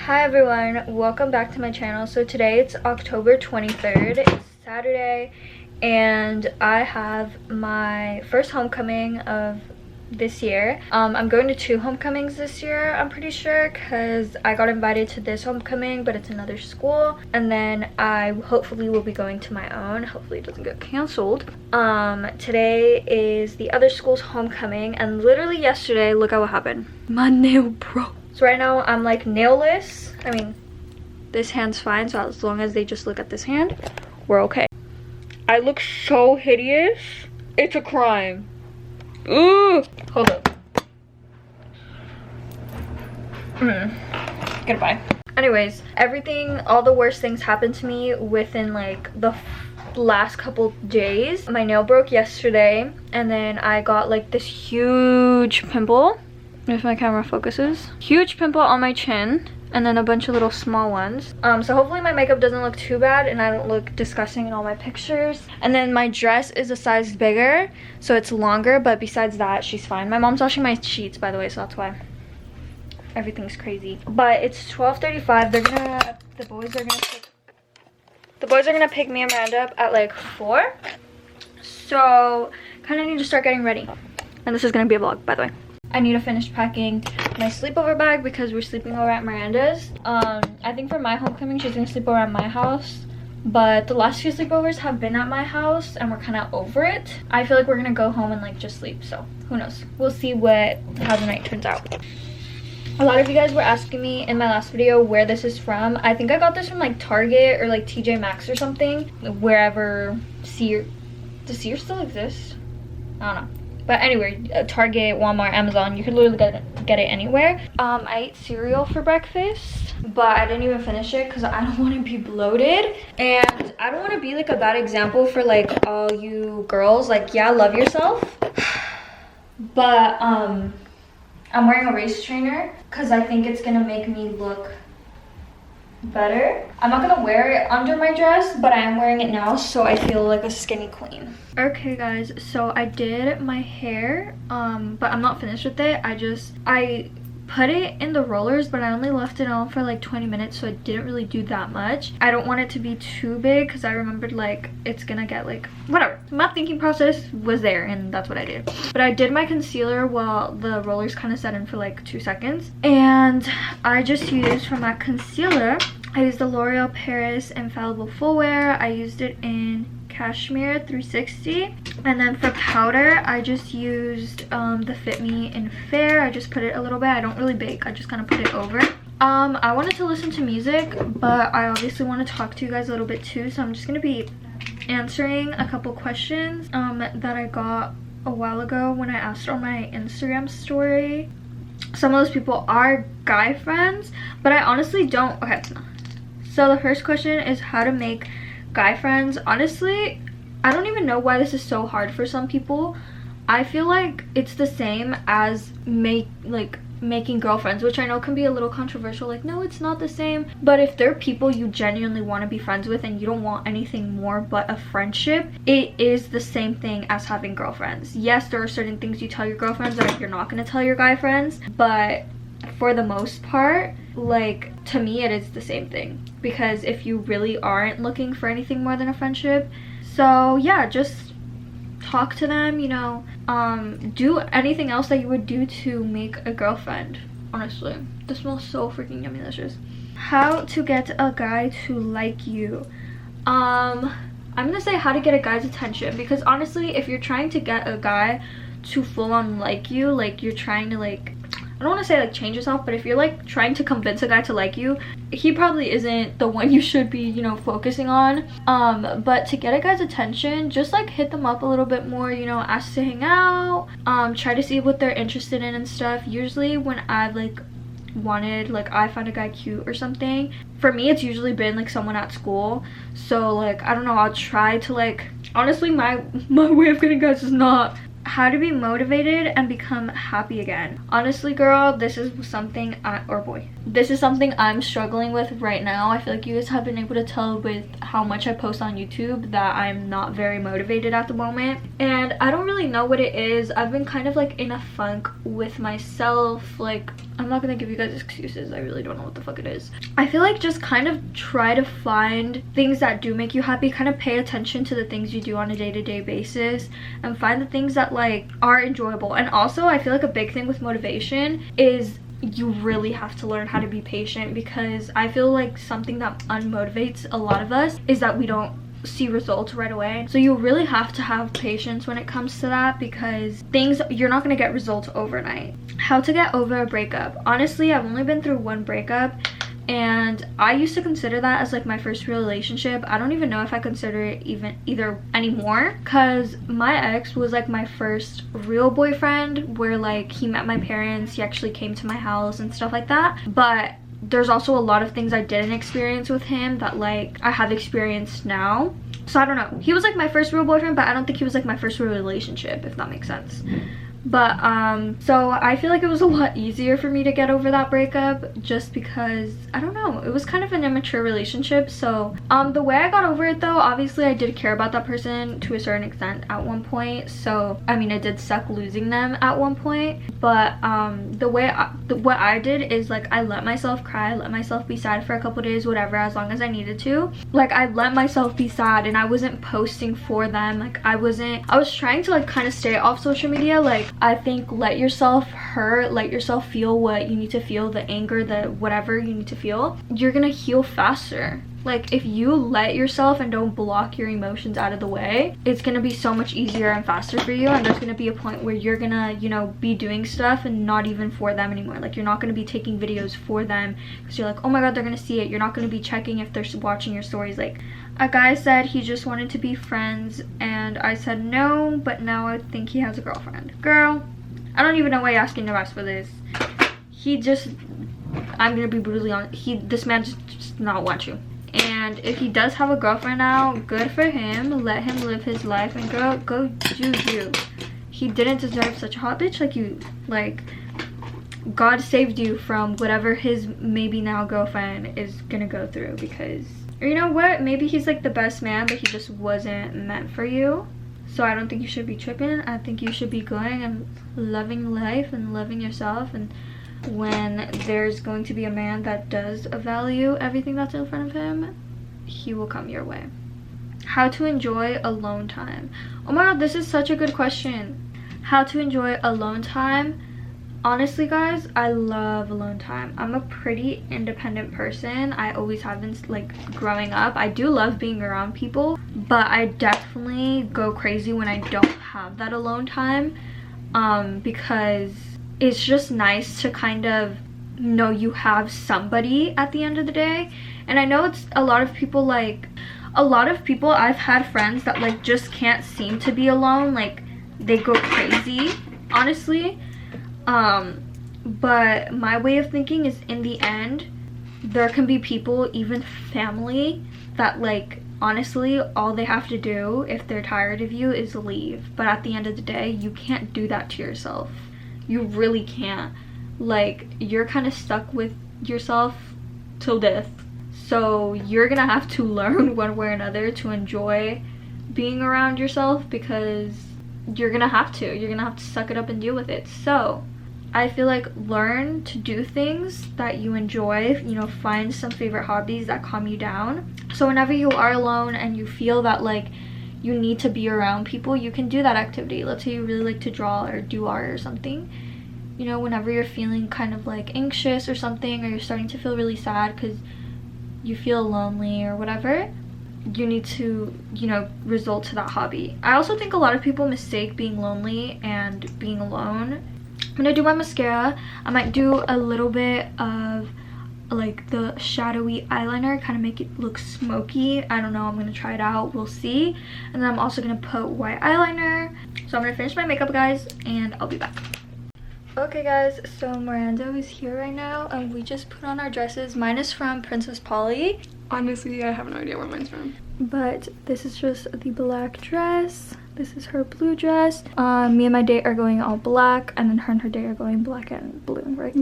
Hi everyone, welcome back to my channel. So today it's October 23rd, it's Saturday, and I have my first homecoming of this year. I'm going to 2 homecomings this year, I'm pretty sure, because I got invited to this homecoming, but it's another school, and then I hopefully will be going to my own. Hopefully it doesn't get canceled. Today is the other school's homecoming, and literally yesterday, look at what happened. My nail broke. So right now I'm like nailless. I mean, this hand's fine, so as long as they just look at this hand, we're okay. I look so hideous. It's a crime. Ooh. Hold up. Goodbye. Anyways, all the worst things happened to me within like the last couple days. My nail broke yesterday, and then I got like this huge pimple. If my camera focuses. Huge pimple on my chin, and then a bunch of little small ones. So hopefully my makeup doesn't look too bad and I don't look disgusting in all my pictures. And then my dress is a size bigger, so it's longer, but besides that, she's fine. My mom's washing my sheets, by the way, so that's why everything's crazy. But it's 12:35. The boys are gonna pick me and Miranda up at like 4. So kind of need to start getting ready. And this is gonna be a vlog, by the way. I need to finish packing my sleepover bag because we're sleeping over at Miranda's. I think for my homecoming, she's gonna sleep over at my house. But the last few sleepovers have been at my house and we're kind of over it. I feel like we're gonna go home and like just sleep, so who knows. We'll see how the night turns out. A lot of you guys were asking me in my last video where this is from. I think I got this from like Target or like TJ Maxx or something. Wherever Sears. Does Sears still exist? I don't know. But anyway, Target, Walmart, Amazon, you could literally get it anywhere. I ate cereal for breakfast, but I didn't even finish it because I don't want to be bloated. And I don't want to be like a bad example for like all you girls. Like, yeah, love yourself. But I'm wearing a waist trainer because I think it's going to make me look better. I'm not gonna wear it under my dress, but I am wearing it now, so I feel like a skinny queen. Okay guys, so I did my hair, but I'm not finished with it. I put it in the rollers, but I only left it on for like 20 minutes, so I didn't really do that much. I don't want it to be too big because I remembered like it's gonna get like whatever. My thinking process was there, and that's what I did. But I did my concealer while the rollers kind of set in for like 2 seconds, and I just used for my concealer, I used the L'Oreal Paris Infallible Full Wear. I used it in Cashmere 360. And then for powder, I just used the Fit Me in Fair. I just put it a little bit. I don't really bake. I just kind of put it over. I wanted to listen to music, but I obviously want to talk to you guys a little bit too. So I'm just going to be answering a couple questions that I got a while ago when I asked on my Instagram story. Some of those people are guy friends, but I honestly don't. Okay. So the first question is how to make guy friends. Honestly, I don't even know why this is so hard for some people. I feel like it's the same as making girlfriends, which I know can be a little controversial. Like, no, it's not the same. But if they're people you genuinely want to be friends with and you don't want anything more but a friendship, it is the same thing as having girlfriends. Yes, there are certain things you tell your girlfriends that you're not going to tell your guy friends, but for the most part, like, to me it is the same thing, because if you really aren't looking for anything more than a friendship, so yeah, just talk to them, you know, do anything else that you would do to make a girlfriend. Honestly, this smells so freaking yummy delicious. How to get a guy to like you. I'm gonna say how to get a guy's attention, because honestly, if you're trying to get a guy to full on like you, like you're trying to like, I don't want to say like change yourself, but if you're like trying to convince a guy to like you, he probably isn't the one you should be, you know, focusing on. But to get a guy's attention, just like hit them up a little bit more, you know, ask to hang out, try to see what they're interested in and stuff. Usually when I've like wanted, like, I find a guy cute or something, for me it's usually been like someone at school. So like, I don't know, I'll try to like, honestly my way of getting guys is not how to be motivated and become happy again. Honestly, girl, this is something this is something I'm struggling with right now. I feel like you guys have been able to tell with how much I post on YouTube that I'm not very motivated at the moment, and I don't really know what it is. I've been kind of like in a funk with myself. Like, I'm not gonna give you guys excuses. I really don't know what the fuck it is. I feel like just kind of try to find things that do make you happy. Kind of pay attention to the things you do on a day-to-day basis and find the things that like are enjoyable. And also I feel like a big thing with motivation is you really have to learn how to be patient, because I feel like something that unmotivates a lot of us is that we don't see results right away. So you really have to have patience when it comes to that, because you're not going to get results overnight. How to get over a breakup. Honestly, I've only been through one breakup, and I used to consider that as like my first real relationship. I don't even know if I consider it either anymore, because my ex was like my first real boyfriend, where like he met my parents, he actually came to my house and stuff like that. But there's also a lot of things I didn't experience with him that like I have experienced now. So I don't know, he was like my first real boyfriend, but I don't think he was like my first real relationship, if that makes sense. But so I feel like it was a lot easier for me to get over that breakup, just because I don't know, it was kind of an immature relationship. So the way I got over it though, obviously I did care about that person to a certain extent at one point. So I mean, it did suck losing them at one point, but what I did is like I let myself cry, let myself be sad for a couple days, whatever, as long as I needed to. Like I let myself be sad, and I wasn't posting for them. Like I was trying to like kind of stay off social media. Like I think let yourself hurt, let yourself feel what you need to feel, the anger, the whatever you need to feel. You're gonna heal faster. Like if you let yourself and don't block your emotions out of the way, it's gonna be so much easier and faster for you. And there's gonna be a point where you're gonna, you know, be doing stuff and not even for them anymore. Like you're not gonna be taking videos for them because you're like, oh my god, they're gonna see it. You're not gonna be checking if they're watching your stories. Like a guy said he just wanted to be friends, and I said no, but now I think he has a girlfriend. Girl, I don't even know why you're asking advice for this. I'm gonna be brutally honest, this man just does not want you. And if he does have a girlfriend now, good for him. Let him live his life, and go do you. He didn't deserve such a hot bitch like you. Like God saved you from whatever his maybe now girlfriend is gonna go through, because, or you know what, maybe he's like the best man, but he just wasn't meant for you. So I don't think you should be tripping. I think you should be going and loving life and loving yourself. And when there's going to be a man that does value everything that's in front of him, he will come your way. How to enjoy alone time. Oh my god, this is such a good question. How to enjoy alone time. Honestly guys, I love alone time. I'm a pretty independent person. I always have been, like growing up. I do love being around people, but I definitely go crazy when I don't have that alone time, because it's just nice to kind of know you have somebody at the end of the day. And I know it's a lot of people I've had friends that like just can't seem to be alone. Like they go crazy, honestly. But my way of thinking is, in the end, there can be people, even family, that like honestly all they have to do if they're tired of you is leave. But at the end of the day, you can't do that to yourself. You really can't. Like you're kind of stuck with yourself till death. So you're gonna have to learn one way or another to enjoy being around yourself, because you're gonna have to suck it up and deal with it. So I feel like learn to do things that you enjoy, you know, find some favorite hobbies that calm you down. So whenever you are alone and you feel that like you need to be around people, you can do that activity. Let's say you really like to draw or do art or something. You know, whenever you're feeling kind of like anxious or something, or you're starting to feel really sad because you feel lonely or whatever, you need to, you know, resort to that hobby. I also think a lot of people mistake being lonely and being alone. When I do my mascara, I might do a little bit of like the shadowy eyeliner, kind of make it look smoky. I don't know, I'm gonna try it out, we'll see. And then I'm also gonna put white eyeliner. So I'm gonna finish my makeup, guys, and I'll be back. Okay guys, so Miranda is here right now, and we just put on our dresses. Mine is from Princess Polly. Honestly, I have no idea where mine's from. But this is just the black dress. This is her blue dress. Me and my date are going all black, and then her and her date are going black and blue, right?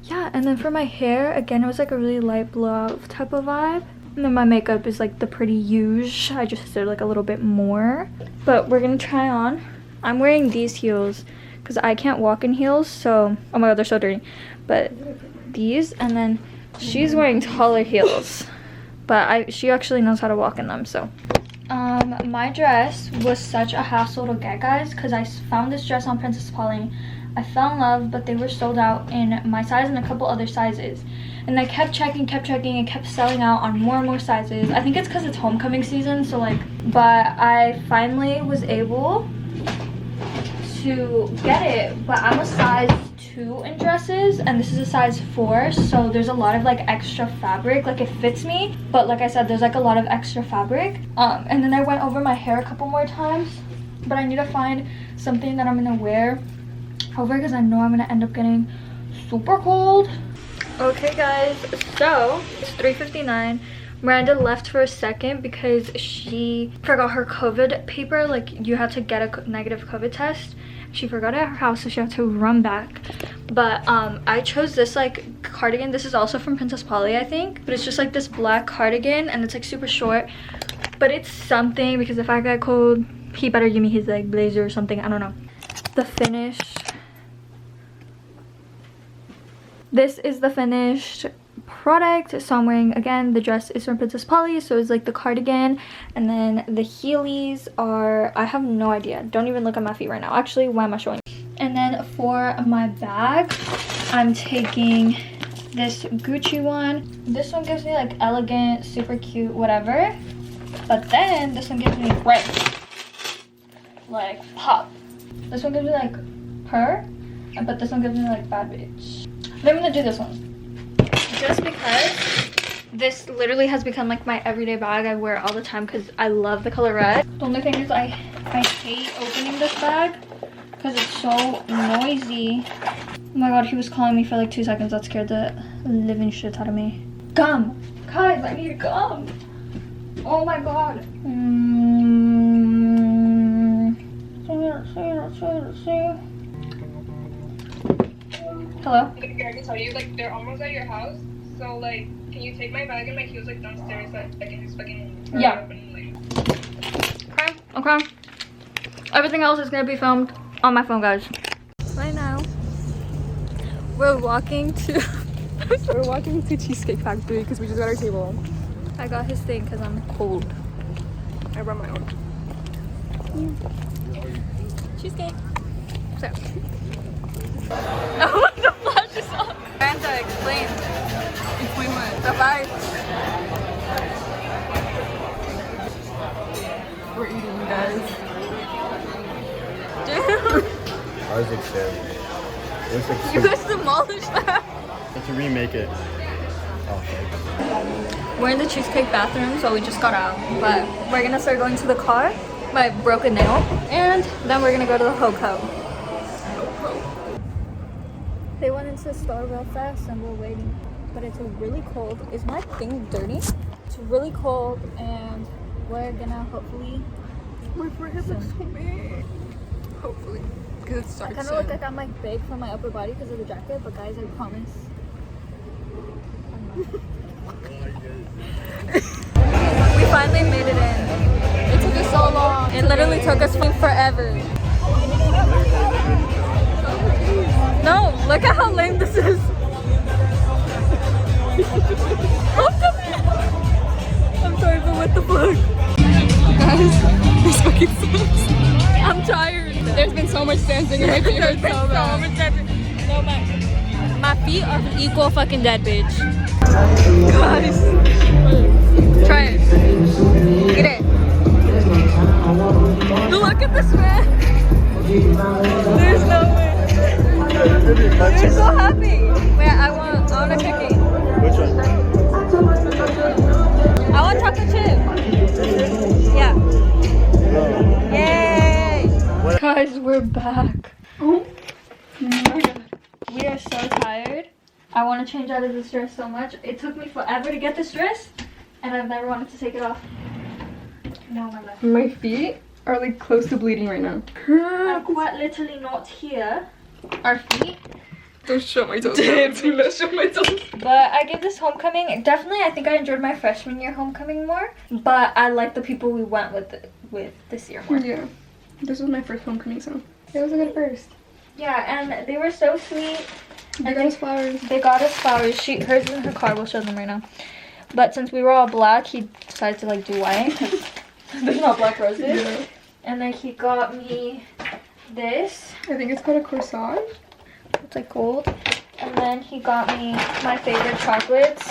Yeah, and then for my hair, again, it was like a really light blue type of vibe. And then my makeup is like the pretty huge. I just did like a little bit more. But we're gonna try on. I'm wearing these heels because I can't walk in heels. So, oh my god, they're so dirty. But these, and then she's wearing taller heels. But she actually knows how to walk in them, so. My dress was such a hassle to get, guys, because I found this dress on Princess Polly. I fell in love, but they were sold out in my size and a couple other sizes. And I kept checking, and kept selling out on more and more sizes. I think it's because it's homecoming season, so like, but I finally was able to get it, but I'm a size 2 in dresses, and this is a size 4, so there's a lot of like extra fabric. Like, it fits me, but like I said, there's like a lot of extra fabric. And then I went over my hair a couple more times, but I need to find something that I'm gonna wear over, because I know I'm gonna end up getting super cold. Okay guys, so it's 3:59. Miranda left for a second because she forgot her COVID paper. Like, you had to get a negative COVID test. She forgot it at her house, so she had to run back. But I chose this like cardigan. This is also from Princess Polly, I think, but it's just like this black cardigan, and it's like super short, but it's something, because if I get cold, he better give me his like blazer or something. I don't know. The finished, this is the finished product. So I'm wearing, again, the dress is from Princess Polly, so it's like the cardigan, and then the heelys are, I have no idea, don't even look at my feet right now. Actually, why am I showing? And then for my bag, I'm taking this Gucci one. This one gives me like elegant, super cute, whatever, but then this one gives me like pop. This one gives me like purr, but this one gives me like bad bitch. But I'm gonna do this one just because this literally has become like my everyday bag. I wear it all the time because I love the color red. The only thing is I hate opening this bag because it's so noisy. Oh my god, he was calling me for like 2 seconds. That scared the living shit out of me. Gum! Guys, I need gum! Oh my god. Hello? I can tell you, like, they're almost at your house, so, like, can you take my bag and my heels, like, downstairs so I can just fucking hurry up and, like... Okay. Everything else is gonna be filmed on my phone, guys. Right now, we're walking to... We're walking to Cheesecake Factory because we just got our table. I got his thing because I'm cold. I brought my own. Cheesecake. So. Oh, the flash is on. Miranda, explain. Explain what? The vibes. We're eating, guys. Ours looks terrible. It looks like You guys demolished that. to remake it. Oh, We're in the Cheesecake bathroom, so we just got out. But we're gonna start going to the car. I broke a nail. And then we're gonna go to the hoco. They went into the store real fast and we're waiting. But it's really cold. Is my thing dirty? It's really cold, and we're gonna hopefully... My forehead looks so big. Hopefully. Because it I starts kind of look like I'm like big from my upper body because of the jacket, but guys, I promise. We finally made it in. It took us so long. It literally took us forever. No, look at how lame this is. I'm sorry, but what the fuck? Guys, this fucking sucks. I'm tired. There's been so much dancing and my feet hurt so bad. much dancing. No, my feet are equal fucking dead, bitch. Guys, try it. Get it. Look at this man. There's no way. You're so happy. Wait, I want a cookie. which one? I want chocolate chip. Yeah. Yay! Guys, we're back. Oh my god. We are so tired. I want to change out of this dress so much. It took me forever to get this dress, and I've never wanted to take it off. No, my god. My feet are like close to bleeding right now. I'm quite literally not here. Our feet. Don't show my toes. Do not show my toes. But I give this homecoming, definitely I think I enjoyed my freshman year homecoming more. But I like the people we went with this year more. Yeah. This was my first homecoming, so it was a good first. Yeah, and they were so sweet. They got us flowers. They got us flowers. Hers is in her car. We'll show them right now. But since we were all black, he decided to like do white. There's not black roses. Yeah. And then he got me this. I think it's called a corsage. It's like gold. And then he got me my favorite chocolates.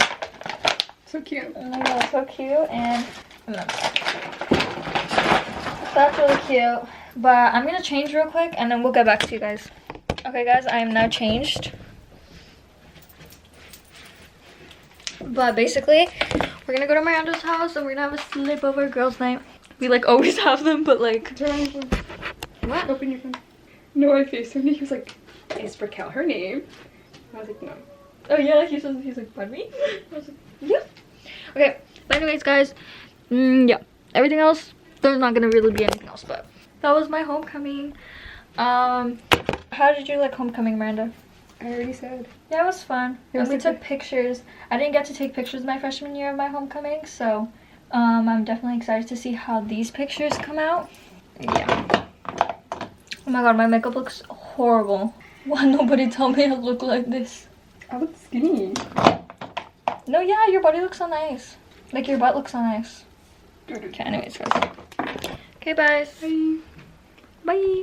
So cute. Oh my god, so cute. And that's really cute. But I'm gonna change real quick and then we'll get back to you guys. Okay guys, I am now changed. But basically, we're gonna go to Miranda's house and we're gonna have a sleepover girls' night. We like always have them, but like... Turn on your phone. What? Open your phone. No, I FaceTimed me. He was like, is Raquel her name? I was like, no. Oh yeah, he's like, pardon me? I was like, yeah. Okay, but anyways guys, yeah. Everything else, there's not gonna really be anything else, but that was my homecoming. How did you like homecoming, Miranda? I already said. Yeah, it was fun. It was and we took pictures. I didn't get to take pictures my freshman year of my homecoming, so I'm definitely excited to see how these pictures come out. Yeah. Oh my god, my makeup looks horrible. Why nobody tell me I look like this? I look skinny. No, yeah, your body looks so nice. Like your butt looks so nice. Okay, Okay, anyways, guys. Okay, bye. Bye. Bye.